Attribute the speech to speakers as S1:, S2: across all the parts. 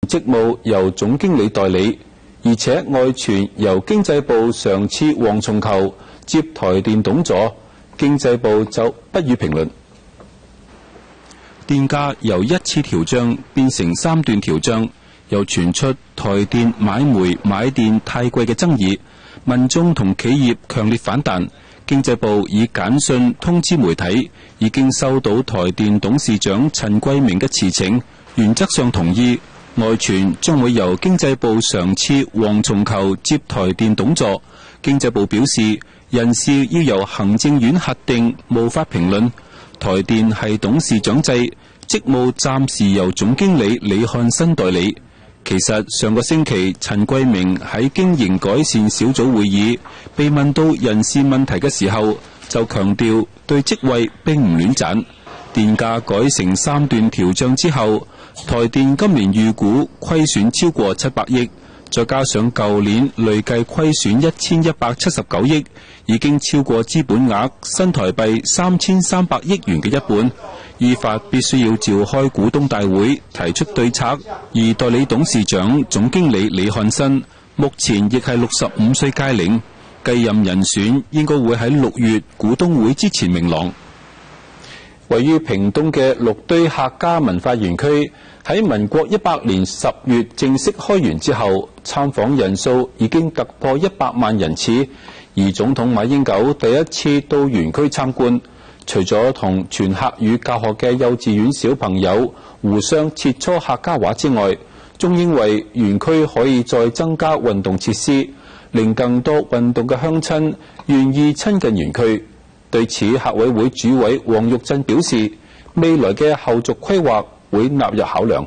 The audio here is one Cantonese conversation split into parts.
S1: 職務由總經理代理，而且外傳由經濟部常次黃崇球接台電董座，經濟部就不予評論。電價由一次調漲變成3段調漲，又傳出台電買煤買電太貴嘅爭議，民眾同企業強烈反彈。經濟部以簡訊通知媒體，已經收到台電董事長陳桂明嘅辭呈，原則上同意。外傳將會由經濟部常次黃崇球接台電董座。經濟部表示，人事要由行政院核定，無法評論。台電係董事長制，職務暫時由總經理李漢新代理。其實上個星期陳桂明喺經營改善小組會議被問到人事問題嘅時候，就強調對職位並唔亂斬。電價改成3段調漲之後，台電今年預估虧損超過700億，再加上舊年累計虧損1179億，已經超過資本額新台幣3300億元嘅一半。依法必須要召開股東大會提出對策，而代理董事長總經理李漢新目前亦係65歲屆齡，繼任人選應該會喺6月股東會之前明朗。位於屏東嘅綠堆客家文化園區喺民國100年10月正式開園之後，參訪人數已經突破100萬人次，而總統馬英九第一次到園區參觀，除咗同全客語教學嘅幼稚園小朋友互相切磋客家話之外，仲認為園區可以再增加運動設施，令更多運動嘅鄉親願意親近園區。對此，客委會主委黃玉珍表示，未來嘅後續規劃會納入考量。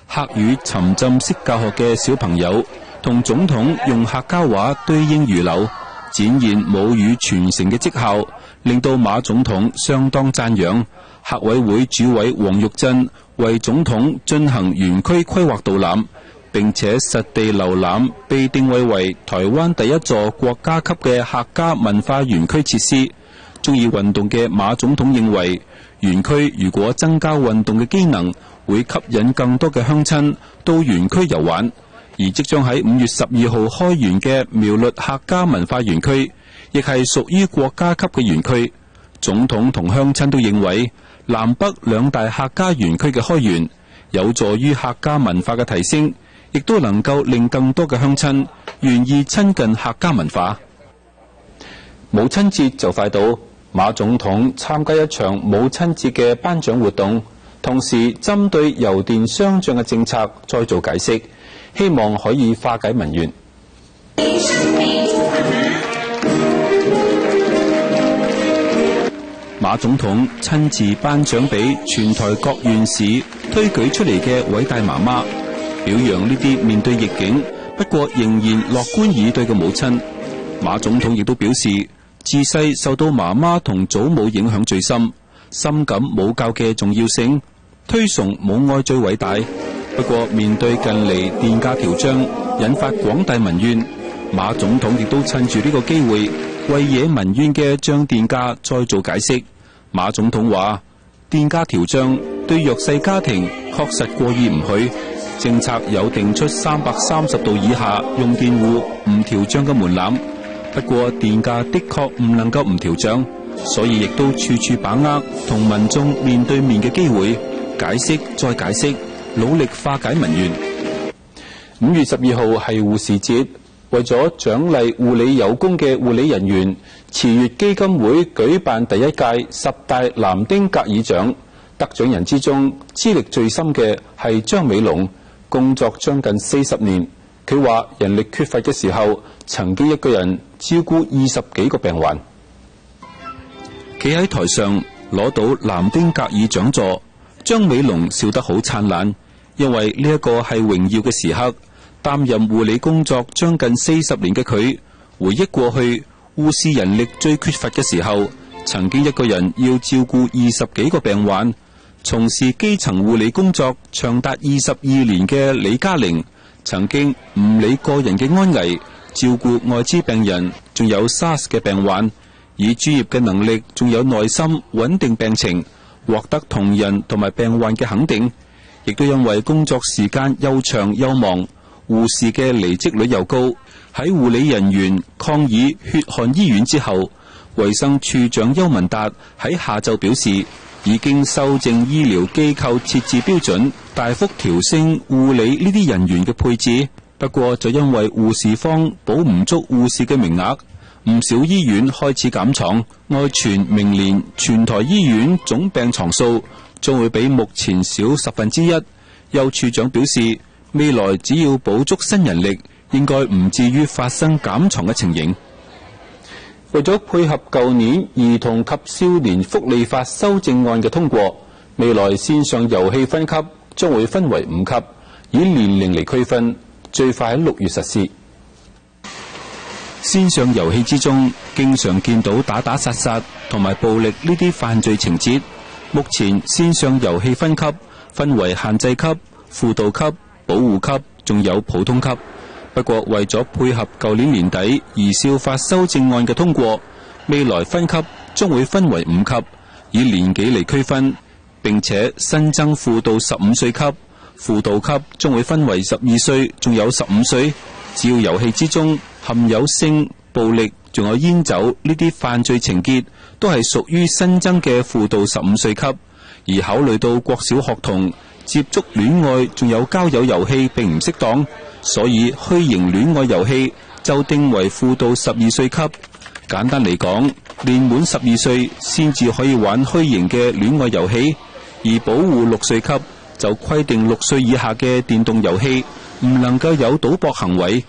S1: 客語沉浸式教學嘅小朋友同總統用客家話對應如流，展現母語傳承嘅績效，令到馬總統相當讚揚。客委會主委黃玉珍為總統進行園區規劃導覽，並且實地瀏覽被定位為台灣第一座國家級嘅客家文化園區設施。中意運動嘅馬總統認為，園區如果增加運動嘅機能，會吸引更多嘅鄉親到園區遊玩。而即將喺5月12號開園嘅苗栗客家文化園區，亦係屬於國家級嘅園區。總統同鄉親都認為，南北兩大客家園區嘅開園，有助於客家文化嘅提升，亦都能夠令更多嘅鄉親願意親近客家文化。母親節就快到，馬總統參加一場母親節嘅頒獎活動，同時針對油電雙漲嘅政策再做解釋，希望可以化解民怨。馬總統親自頒獎俾全台各縣市推舉出嚟嘅偉大媽媽，表揚呢啲面對逆境不過仍然樂觀以對嘅母親。馬總統亦都表示，自細受到媽媽同祖母影響最深，深感母教嘅重要性，推崇母愛最偉大。不過面對近嚟電價調漲，引發廣大民怨，馬總統亦都趁住呢個機會為惹民怨嘅漲電價再做解釋。馬總統話，電價調漲對弱勢家庭確實過意唔去，政策有定出330度以下用電戶唔調漲嘅門檻。不過電價的確唔能夠唔調漲，所以亦都處處把握同民眾面對面嘅機會，解釋再解釋，努力化解民怨。5月12號係護士節，為咗獎勵護理有功嘅護理人員，慈悅基金會舉辦第一屆10大南丁格爾獎。得獎人之中，資歷最深嘅係張美龍，工作將近40年。佢話人力缺乏嘅時候，曾經一個人照顧20幾個病患。企喺台上攞到南丁格爾獎座，張美龍笑得好燦爛，因為呢一個係榮耀嘅時刻。擔任護理工作將近40年嘅佢，回憶過去護士人力最缺乏嘅時候，曾經一個人要照顧20幾個病患。從事基層護理工作長達22年嘅李嘉玲，曾經唔理個人嘅安危，照顧愛滋病人，仲有 SARS 嘅病患，以專業嘅能力，仲有耐心穩定病情，獲得同仁同埋病患嘅肯定。亦都因為工作時間又長又忙，護士嘅離職率又高。喺護理人員抗議血汗醫院之後，衛生署長邱文達喺下晝表示，已經修正醫療機構設置標準，大幅調升護理呢啲人員嘅配置。不過就因為護士方補唔足護士嘅名額，唔少醫院開始減床，外傳明年全台醫院總病床數將會比目前少1/10。邱處長表示，未來只要補足新人力，應該唔至於發生減床嘅情形。為咗配合舊年兒童及少年福利法修正案嘅通過，未來線上遊戲分級將會分為5級，以年齡嚟區分，最快喺6月實施。線上遊戲之中，經常見到打打殺殺同埋暴力呢啲犯罪情節。目前線上遊戲分級分為限制級、輔導級、保護級，仲有普通級。不過為咗配合舊年年底兒少法修正案嘅通過，未來分級將會分為5級，以年紀嚟區分，並且新增輔導15歲級，輔導級將會分為12歲，仲有15歲。只要遊戲之中含有性、暴力，仲有煙酒呢啲犯罪情節，都係屬於新增嘅輔導15歲級。而考慮到國小學童接觸戀愛仲有交友遊戲並唔適當，所以虛擬戀愛遊戲就定為輔導12歲級。簡單嚟講，年滿12歲先至可以玩虛擬嘅戀愛遊戲，而保護6歲級就規定6歲以下嘅電動遊戲唔能夠有賭博行為。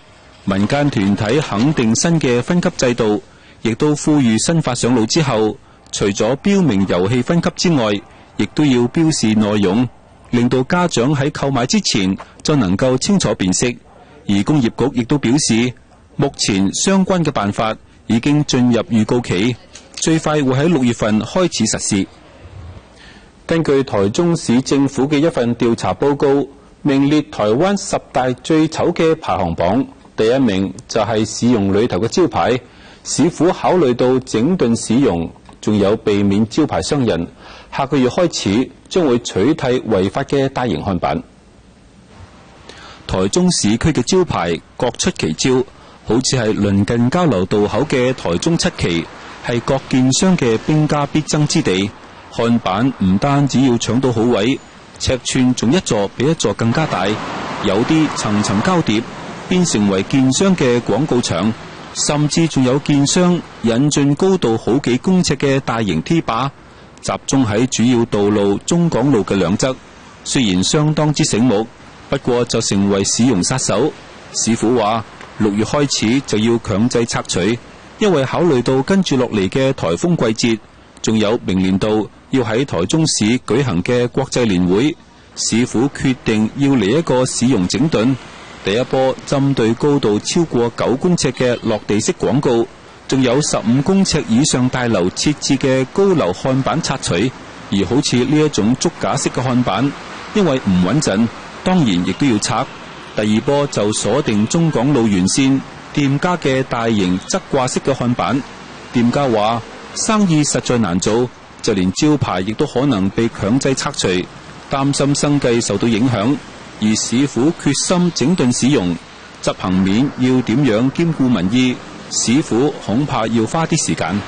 S1: 民間團體肯定新嘅分級制度，亦都呼籲新法上路之後，除咗標明遊戲分級之外，亦都要標示內容，令到家長喺購買之前就能夠清楚辨識。而工業局亦都表示，目前相關嘅辦法已經進入預告期，最快會喺6月份開始實施。根據台中市政府嘅一份調查報告，名列台灣10大最醜嘅排行榜，第一名就係市容裏頭嘅招牌。市府考慮到整頓市容，仲有避免招牌傷人，下個月開始將會取締違法嘅大型看板。台中市區嘅招牌各出奇招，好似係鄰近交流道口嘅台中7期，係各建商嘅兵家必爭之地。看板唔單止要搶到好位，尺寸仲一座比一座更加大，有啲層層交疊，變成為建商嘅廣告牆，甚至仲有建商引進高度好幾公尺嘅大型 T 靶，集中喺主要道路中港路嘅兩側。雖然相當之醒目，不過就成為市容殺手。市府話6月開始就要強制拆除，因為考慮到跟住落嚟嘅颱風季節，仲有明年度要喺台中市舉行嘅國際年會，市府決定要嚟一個市容整頓。第一波針對高度超過9公尺嘅落地式廣告，仲有15公尺以上大樓設置嘅高樓看板拆除。而好似呢一種竹架式嘅看板，因為唔穩陣，當然亦都要拆。第二波就鎖定中港路沿線店家嘅大型側掛式嘅看板，店家話生意實在難做，就連招牌亦都可能被強制拆除，擔心生計受到影響。而市府決心整頓市容，執行面要點樣兼顧民意，市府恐怕要花啲時間。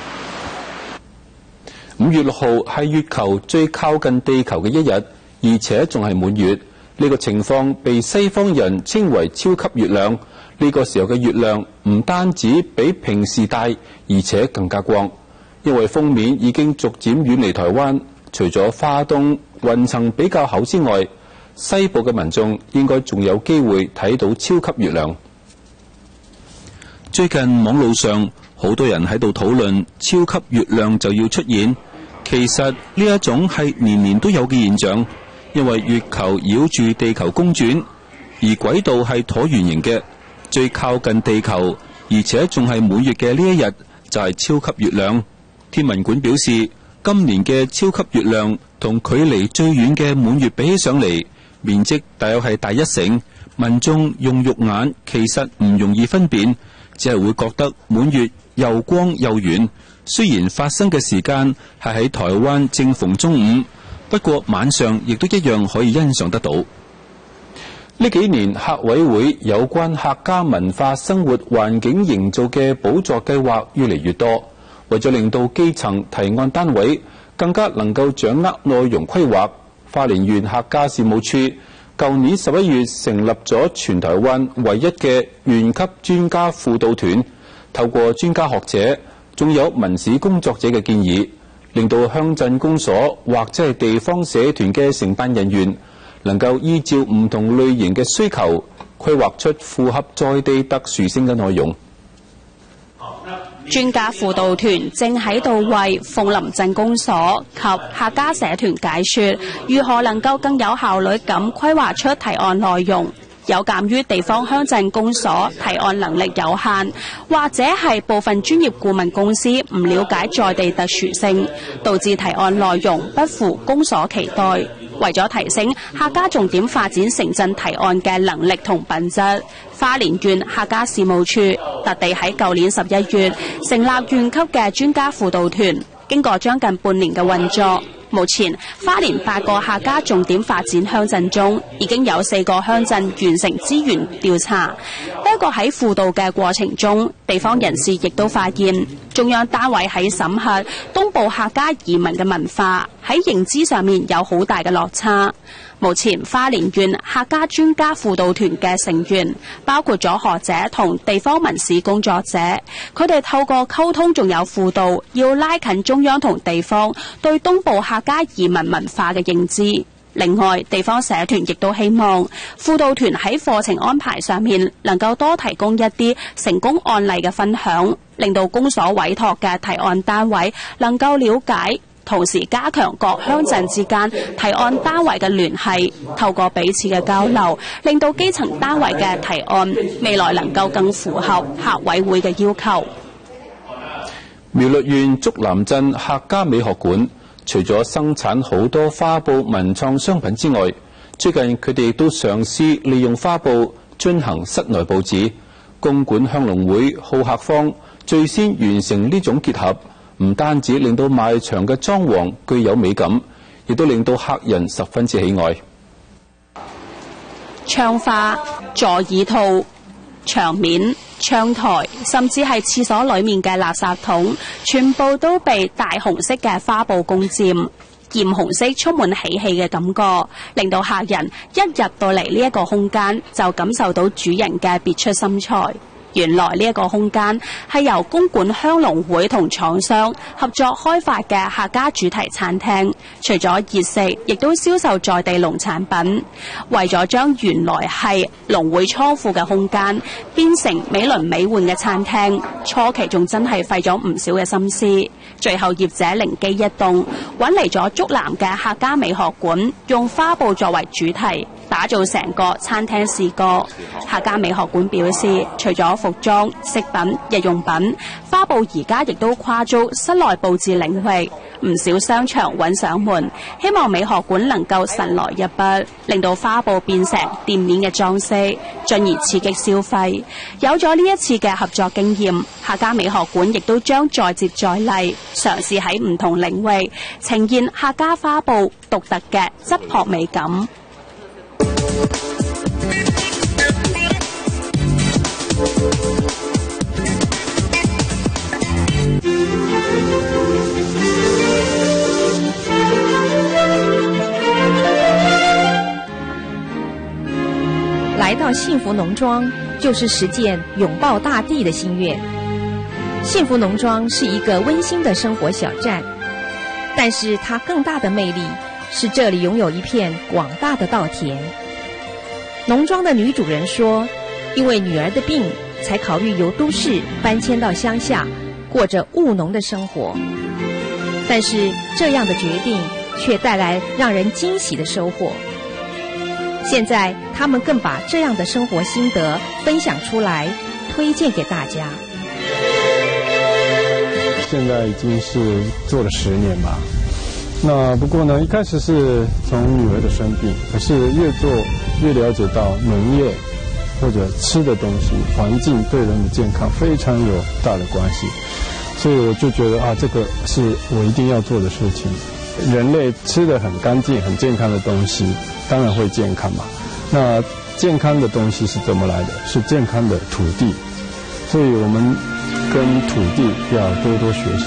S1: 5月6號係月球最靠近地球嘅一日，而且仲係滿月。呢個情況被西方人稱為超級月亮。呢個時候嘅月亮唔單止比平時大，而且更加光。因為鋒面已經逐漸遠離台灣，除咗花東雲層比較厚之外，西部嘅民眾應該仲有機會睇到超級月亮。最近網路上好多人喺度討論超級月亮就要出現，其實呢一種係年年都有嘅現象，因為月球繞住地球公轉，而軌道係橢圓形嘅，最靠近地球，而且仲係滿月嘅呢一日就係超級月亮。天文館表示，今年嘅超級月亮同距離最遠嘅滿月比起上嚟，面積大約係大1成，民眾用肉眼其實唔容易分辨，只係會覺得滿月又光又圓。雖然發生嘅時間係喺台灣正逢中午，不過晚上亦都一樣可以欣賞得到。呢幾年客委會有關客家文化生活環境營造嘅補助計劃越嚟越多，為咗令到基層提案單位更加能夠掌握內容規劃，花蓮縣客家事務處舊年11月成立咗全台灣唯一嘅縣級專家輔導團，透過專家學者仲有文史工作者嘅建議，令到鄉鎮公所或者係地方社團嘅承辦人員能夠依照唔同類型嘅需求，規劃出符合在地特殊性嘅內容。
S2: 專家輔導團正喺度為鳳林鎮公所及客家社團解說，如何能夠更有效率咁規劃出提案內容。有鑑於地方鄉鎮公所提案能力有限，或者係部分專業顧問公司唔了解在地特殊性，導致提案內容不符公所期待。為咗提升客家重點發展城鎮提案嘅能力同品質，花蓮縣客家事務處特地喺舊年11月成立縣級嘅專家輔導團，經過將近半年嘅運作。目前花蓮8個客家重點發展鄉鎮中，已經有4個鄉鎮完成資源調查。不過喺輔導嘅過程中，地方人士亦都發現，中央單位喺審核東部客家移民嘅文化喺認知上面有好大嘅落差。目前花蓮縣客家專家輔導團嘅成員包括咗學者同地方文史工作者，佢哋透過溝通仲有輔導，要拉近中央同地方對東部客家移民文化嘅認知。另外，地方社團亦都希望輔導團喺課程安排上面能夠多提供一啲成功案例嘅分享，令到公所委託嘅提案單位能夠了解，同時加強各鄉鎮之間提案單位嘅聯繫，透過彼此嘅交流，令到基層單位嘅提案未來能夠更符合客委會嘅要求。
S1: 苗栗縣竹南鎮客家美學館除咗生產好多花布文創商品之外，最近佢哋亦都嘗試利用花布進行室內佈置。公館香農會好客坊最先完成呢種結合，唔單止令到賣場嘅裝潢具有美感，亦都令到客人十分之喜愛。
S2: 窗花、座椅套、牆面、窗台，甚至係廁所裏面嘅垃圾桶，全部都被大紅色嘅花布攻佔，豔紅色充滿喜氣嘅感覺，令到客人一入到嚟呢一個空間就感受到主人嘅別出心裁。原來呢一個空間係由公館香農會同廠商合作開發嘅客家主題餐廳，除咗熱食，亦都銷售在地農產品。為咗將原來係農會倉庫嘅空間變成美輪美奐嘅餐廳，初期仲真係費咗唔少嘅心思。最後業者靈機一動，揾嚟咗竹南嘅客家美學館，用花布作為主題，打造成個餐廳視覺。客家美學館表示，除咗服裝、飾品、日用品，花布而家亦都跨足室內佈置領域，唔少商場揾上門，希望美學館能夠神來一筆，令到花布變成店面嘅裝飾，進而刺激消費。有咗呢一次嘅合作經驗，客家美學館亦都將再接再厲，嘗試喺唔同領域呈現客家花布獨特嘅質樸美感。
S3: 来到幸福农莊，就是實踐擁抱大地的心願。幸福農莊是一個溫馨的生活小站，但是它更大的魅力是這裡擁有一片廣大的稻田。農莊的女主人說，因為女兒的病，才考慮由都市搬遷到鄉下，過着務農的生活。但是這樣的決定卻帶來讓人驚喜的收穫。現在他們更把這樣的生活心得分享出來，推薦給大家。
S4: 現在已經是做了10年吧。那不過呢，一開始是從女兒的生病，可是越做越了解到農業或者吃的東西，環境對人的健康非常有大的關係，所以我就覺得啊，這個是我一定要做的事情。人类吃得很干净、很健康的东西，当然会健康嘛。那健康的东西是怎么来的？是健康的土地，所以我们跟土地要多多学习。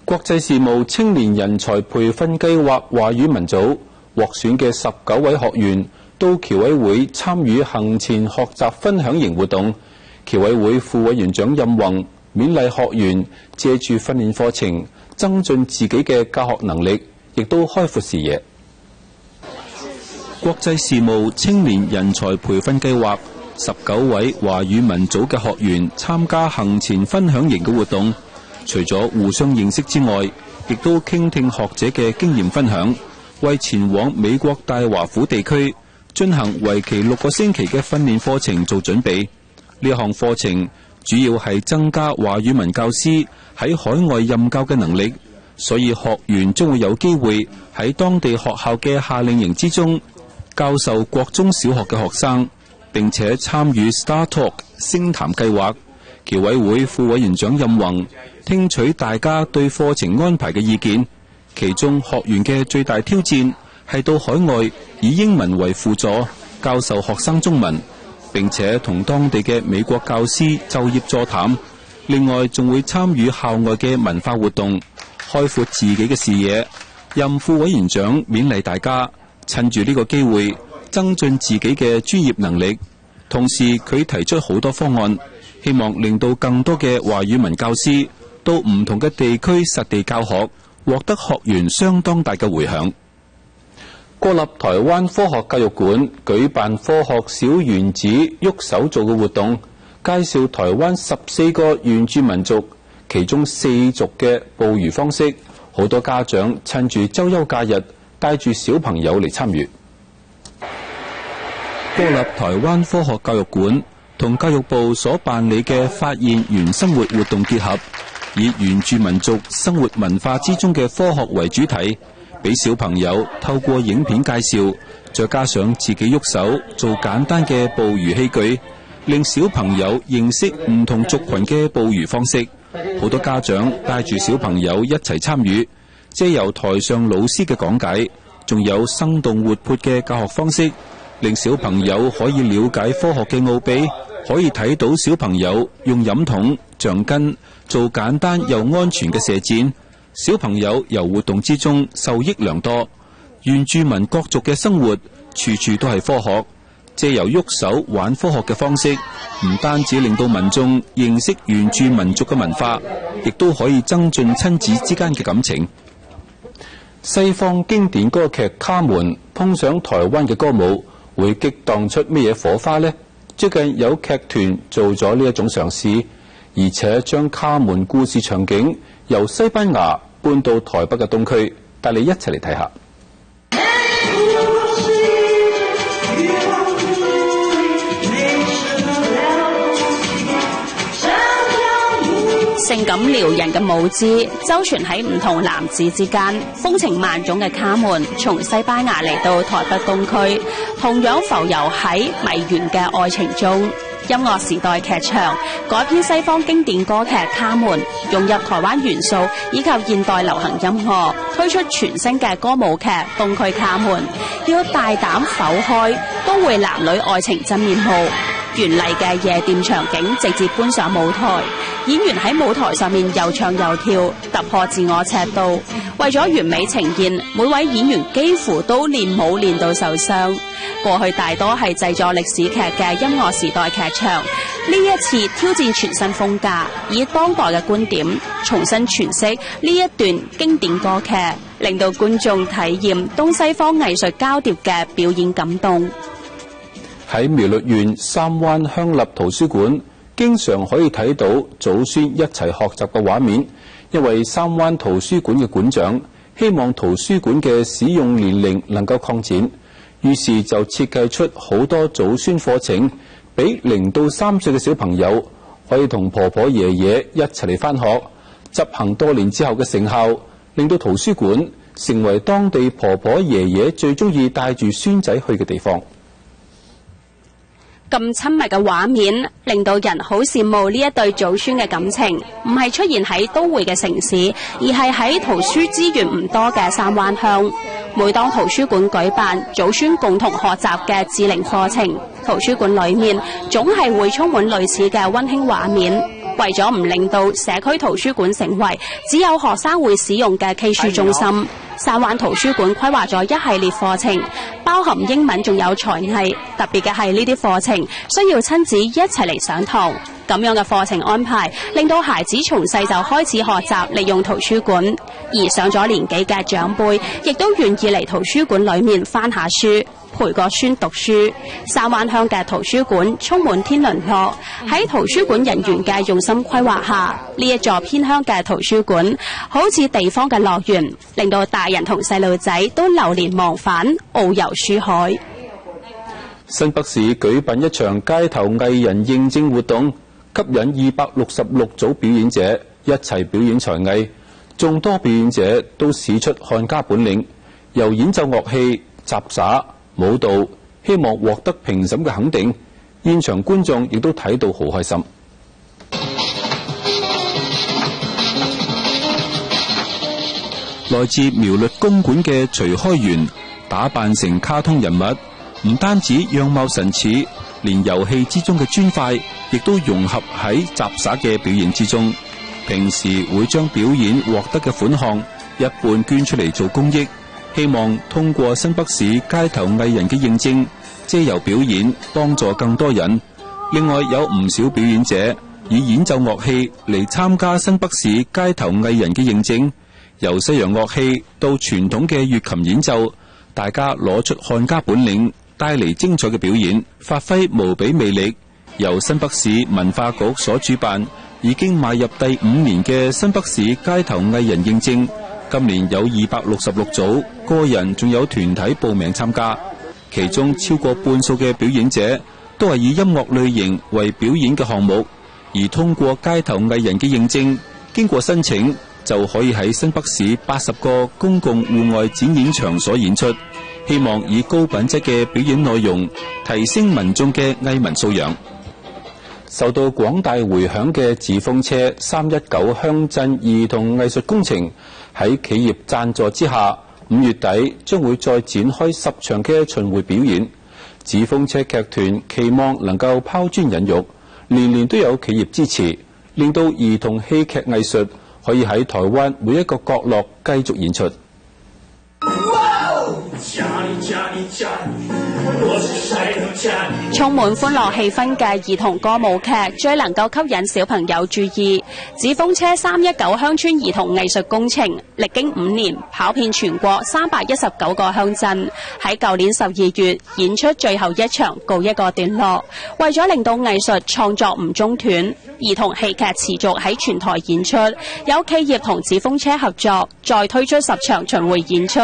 S1: 國際事務青年人才培訓計劃華語文組獲選嘅19位學員到僑委會參與行前學習分享營活動。僑委會副委員長任宏勉勵學員借住訓練課程增進自己嘅教學能力，亦都開闊視野。國際事務青年人才培訓計劃19位華語文組嘅學員參加行前分享營嘅活動。除咗互相認識之外，亦都傾聽學者嘅經驗分享，為前往美國大華府地區進行為期6個星期嘅訓練課程做準備。呢項課程主要係增加華語文教師喺海外任教嘅能力，所以學員將會有機會喺當地學校嘅夏令營之中教授國中小學嘅學生，並且參與 Star Talk 星談計劃。僑委會副委員長任宏聽取大家對課程安排嘅意見，其中學員嘅最大挑戰係到海外以英文為輔助教授學生中文，並且同當地嘅美國教師就業座談。另外仲會參與校外嘅文化活動，開闊自己嘅視野。任副委員長勉勵大家趁住呢個機會增進自己嘅專業能力，同時佢提出好多方案，希望令到更多嘅華語文教師到唔同嘅地區實地教學，獲得學員相當大嘅迴響。國立台灣科學教育館舉辦科學小園子喐手做嘅活動，介紹台灣14個原住民族，其中4族嘅捕魚方式。好多家長趁住周休假日帶住小朋友嚟參與。國立台灣科學教育館同教育部所辦理嘅發現原生活活動結合，以原住民族生活文化之中嘅科學為主題，俾小朋友透過影片介紹，再加上自己喐手做簡單嘅捕魚器具，令小朋友認識唔同族群嘅捕魚方式。好多家長帶住小朋友一齊參與，借由台上老師嘅講解，仲有生動活潑嘅教學方式，令小朋友可以了解科學嘅奧秘，可以睇到小朋友用飲筒、橡筋做簡單又安全嘅射箭。小朋友由活動之中受益良多。原住民各族嘅生活處處都係科學，借由喐手玩科學嘅方式，唔單止令到民眾認識原住民族嘅文化，亦都可以增進親子之間嘅感情。西方經典歌劇《卡門》碰上台灣嘅歌舞，會激盪出咩嘢火花呢？最近有劇團做咗呢一種嘗試，而且將卡門故事場景由西班牙搬到台北嘅東區，帶你一齊嚟睇下。
S2: 性感撩人嘅舞姿周旋喺唔同男子之間，風情萬種嘅卡門從西班牙嚟到台北東區，同樣浮游喺迷幻嘅愛情中。音樂時代劇場改編西方經典歌劇《卡門》，融入台灣元素以及現代流行音樂，推出全新嘅歌舞劇《東區卡門》，要大膽剖開都會男女愛情真面目。原麗嘅夜店場景直接搬上舞台，演員喺舞台上面又唱又跳，突破自我尺度。為咗完美呈現，每位演員幾乎都練舞練到受傷。過去大多係製作歷史劇嘅音樂時代劇場，呢一次挑戰全新風格，以當代嘅觀點重新詮釋呢一段經典歌劇，令到觀眾體驗東西方藝術交疊嘅表演感動。
S1: 喺苗栗縣三灣鄉立圖書館，經常可以睇到祖孫一齊學習嘅畫面。因為三灣圖書館嘅館長希望圖書館嘅使用年齡能夠擴展，於是就設計出好多祖孫課程，俾0到3歲嘅小朋友可以同婆婆爺爺一齊嚟返學。執行多年之後嘅成效，令到圖書館成為當地婆婆爺爺最中意帶住孫仔去嘅地方。
S2: 咁親密嘅畫面，令到人好羨慕呢一對祖孫嘅感情，唔係出現喺都會嘅城市，而係喺圖書資源唔多嘅三灣鄉。每當圖書館舉辦祖孫共同學習嘅智齡課程，圖書館裏面總係會充滿類似嘅溫馨畫面。為咗唔令到社區圖書館成為只有學生會使用嘅寄書中心，三灣圖書館規劃咗一系列課程，包含英文仲有才藝。特別嘅係呢啲課程需要親子一齊嚟上堂。咁樣嘅課程安排，令到孩子從細就開始學習利用圖書館，而上咗年紀嘅長輩亦都願意嚟圖書館裏面翻下書，陪個孫讀書。三灣鄉嘅圖書館充滿天倫樂，喺圖書館人員嘅用心規劃下，呢一座偏鄉嘅圖書館好似地方嘅樂園，令到大人同細路仔都流連忘返，遨遊書海。
S1: 新北市舉辦一場街頭藝人認證活動，吸引266組表演者一齊表演才藝。眾多表演者都使出看家本領，由演奏樂器、雜耍、舞蹈，希望獲得評審嘅肯定。現場觀眾亦都睇到好開心。來自苗栗公館嘅徐開元打扮成卡通人物，唔單止樣貌神似，連遊戲之中嘅磚塊亦都融合喺雜耍嘅表演之中。平時會將表演獲得嘅款項一半捐出嚟做公益，希望通過新北市街頭藝人嘅認證，借由表演幫助更多人。另外有唔少表演者以演奏樂器嚟參加新北市街頭藝人嘅認證，由西洋樂器到傳統嘅粵琴演奏，大家攞出看家本領，帶嚟精彩嘅表演，發揮無比魅力。由新北市文化局所主辦，已經邁入第5年嘅新北市街頭藝人認證，今年有266組個人仲有團體報名參加，其中超過半數嘅表演者都係以音樂類型為表演嘅項目，而通過街頭藝人嘅認證，經過申請就可以喺新北市80個公共戶外展演場所演出，希望以高品質嘅表演內容提升民眾嘅藝文素養。受到廣大迴響嘅紙風車319鄉鎮兒童藝術工程喺企業贊助之下，5月底將會再展開10場嘅巡迴表演。紙風車劇團期望能夠拋磚引玉，年年都有企業支持，令到兒童戲劇藝術可以喺台灣每一個角落繼續演出。
S2: 充滿歡樂氣氛嘅兒童歌舞劇最能夠吸引小朋友注意。紙風車319鄉村兒童藝術工程歷經5年，跑遍全國319個鄉鎮，喺舊年12月演出最後一場，告一個段落。為咗令到藝術創作唔中斷，兒童戲劇持續喺全台演出，有企業同紙風車合作，再推出10場巡迴演出。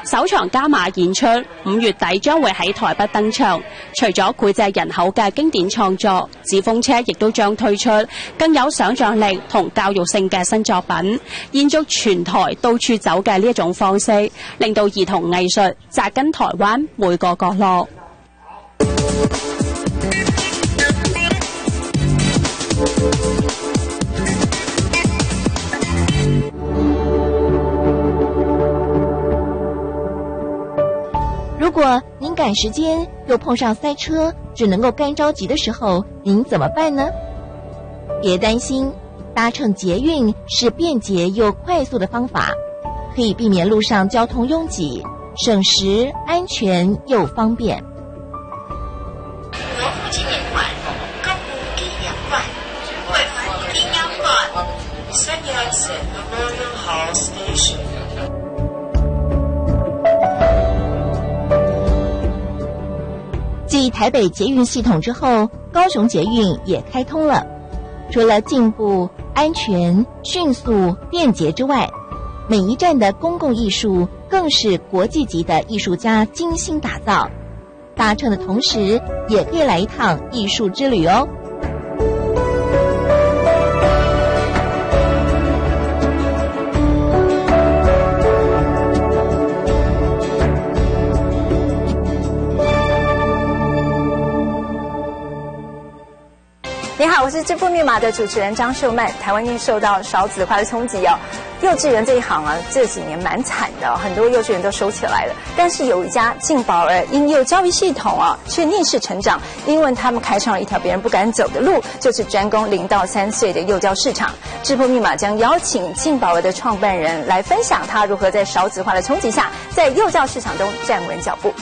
S2: 首場加碼演出5月底將會喺台北登場。除咗膾炙人口嘅經典創作，紙風車亦都將推出更有想像力同教育性嘅新作品，延續全台到處走嘅呢一種方式，令到兒童藝術扎根台灣每個角落。
S3: 如果您趕時間又碰上塞車，只能夠乾着急的時候，您怎麼辦呢？別擔心，搭乘捷運是便捷又快速的方法，可以避免路上交通擁擠，省時、安全又方便。
S5: 國父紀念館、購物紀念館、惠福陰陽館、311 Memorial Hall Station。
S3: 台北捷运系统之后，高雄捷运也开通了。除了进步、安全、迅速、便捷之外，每一站的公共艺术更是国际级的艺术家精心打造。搭乘的同时，也可以来一趟艺术之旅哦。
S6: 你好，我是致富密码的主持人张秀曼。台湾因受到少子化的冲击哦，幼稚园这一行啊，这几年蛮惨的哦，很多幼稚园都收起来了。但是有一家敬宝儿婴幼教育系统啊，却逆势成长，因为他们开创了一条别人不敢走的路，就是专攻0到3岁的幼教市场。致富密码将邀请敬宝儿的创办人来分享他如何在少子化的冲击下，在幼教市场中站稳脚步。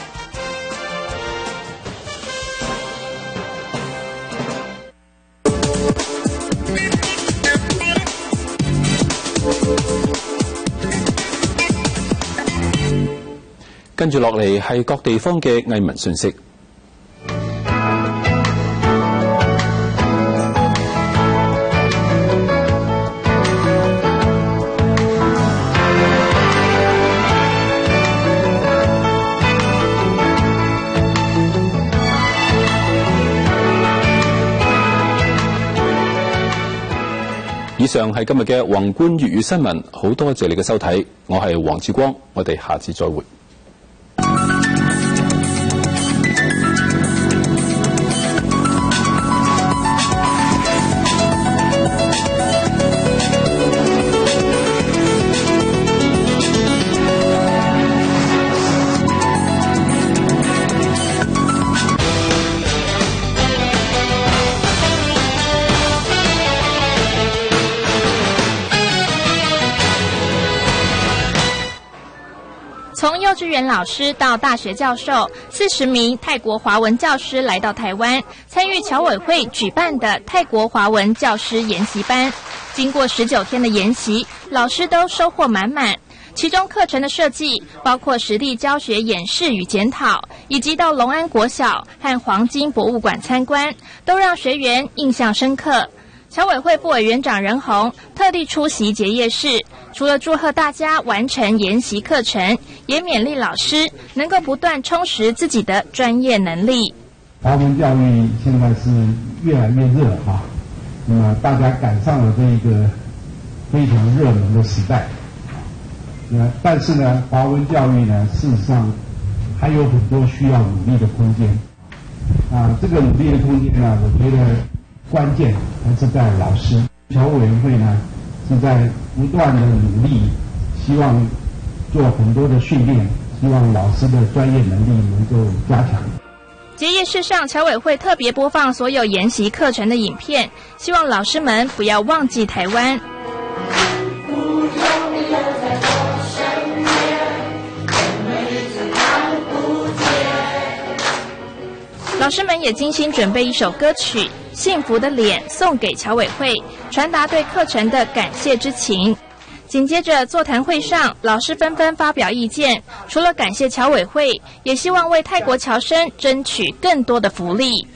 S1: 跟住落嚟係各地方嘅藝文訊息。以上係今日嘅宏觀粵語新聞，好多謝你嘅收睇，我係黃志光，我哋下次再會。
S3: 从幼稚园老师到大学教授，40名泰国华文教师来到台湾，参与侨委会举办的泰国华文教师研习班。经过19天的研习，老师都收获满满。其中课程的设计包括实地教学演示与检讨，以及到龙安国小和黄金博物馆参观，都让学员印象深刻。侨委会副委员长任宏特地出席结业式，除了祝贺大家完成研习课程，也勉励老师能够不断充实自己的专业能力。
S7: 华文教育现在是越来越热啊，那么大家赶上了这一个非常热门的时代。但是呢，华文教育呢，事实上还有很多需要努力的空间。这个努力的空间呢，我觉得关键还是在老师。侨委员会呢是在不断的努力，希望做很多的训练，希望老师的专业能力能够加强。
S3: 结业式上，侨委会特别播放所有研习课程的影片，希望老师们不要忘记台湾。老师们也精心准备一首歌曲《幸福的脸》送给侨委会，传达对课程的感谢之情。紧接着座谈会上，老师纷纷发表意见，除了感谢侨委会，也希望为泰国侨生争取更多的福利。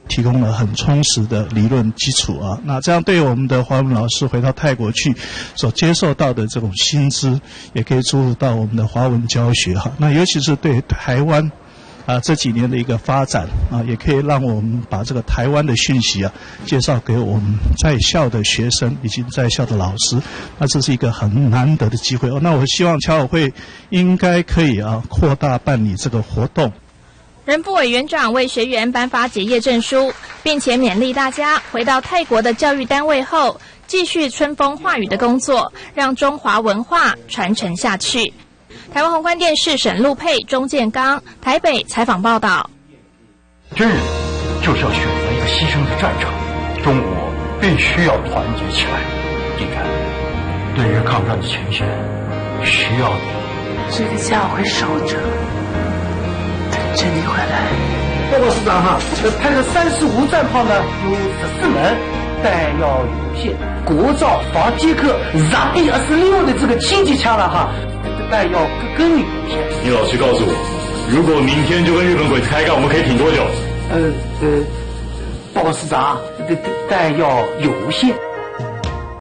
S8: 提供了很充实的理论基础啊，那这样对我们的华文老师回到泰国去所接受到的这种薪资，也可以注入到我们的华文教学哈。那尤其是对台湾这几年的一个发展也可以让我们把这个台湾的讯息介绍给我们在校的学生以及在校的老师，那这是一个很难得的机会那我希望侨委会应该可以扩大办理这个活动。
S3: 任副委员长为学员颁发结业证书，并且勉励大家回到泰国的教育单位后，继续春风化雨的工作，让中华文化传承下去。台湾宏观电视沈陆佩、钟建刚台北采访报道。
S9: 真人就是要选择一个牺牲的战场，中国必须要团结起来。你看，对日抗战的前线需要你。
S10: 这个家我会守着，等着你回来。
S9: 报告师长派的35战炮呢有14门，弹药有限，国造防捷克ZA-26的这个轻机枪了弹药更有限。
S11: 你老实告诉我，如果明天就跟日本鬼子开干，我们可以挺多久？
S9: 报时长但要有限。